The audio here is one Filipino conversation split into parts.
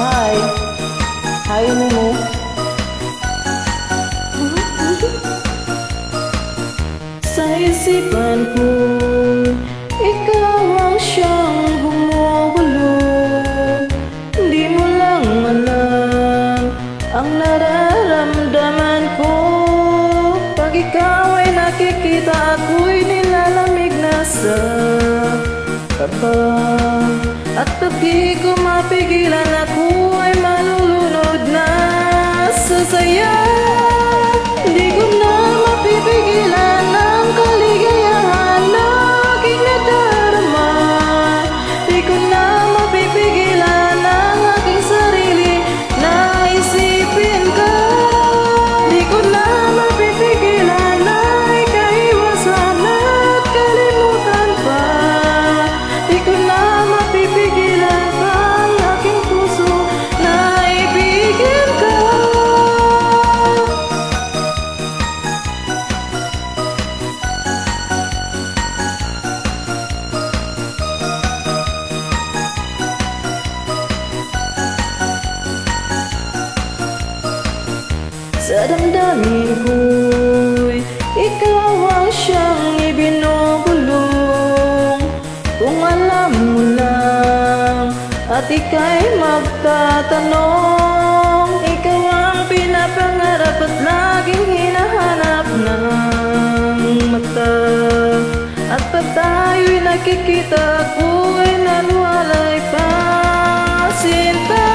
Hi. Hi mo. Sa isipan ko, ikaw ang siyang gumugulo. Di mo lang alam ang nararamdaman ko. Pag ikaw ay nakikita, ako'y nilalamig na sa kaba. At pag di ko mapigilan, ako ay malulunod na sa saya. Di ko na mapipigilan ang kaligayahan na aking nadarama. Di ko na mapipigilan ang aking sarili na isipin ka. Di ko na mapipigilan na ikaiwasan at kalimutan pa. Di ko na mapipigilan pa ang aking puso na ibigin ka. Sa damdamin ko'y ikaw ang siyang ibinubulong. Kung alam mo lang at ika'y magtatanong, ikaw ang pinapangarap at laging hinahanap ng mata. At pag tayo'y nakikita, ako'y naluwalay pa sinta.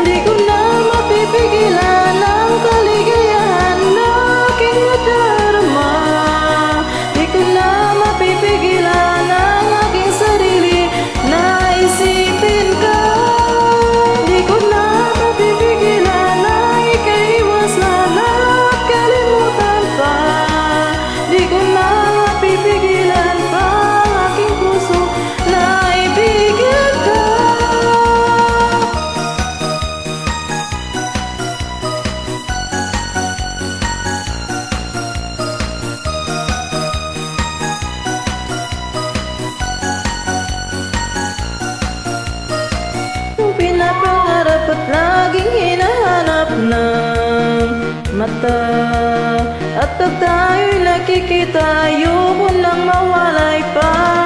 Di ko na mapipigilan ang kaligayahan na aking nadarama. Di ko na mapipigilan ang aking sarili na isipin ka. Di ko na mapipigilan na ikaiwasan at kalimutan pa. Di ko na mapipigilan pa ang aking puso na ibigin ka. Pinapangarap at laging hinahanap ng mata. At pag tayo'y nakikita, ayoko nang mawalay pa.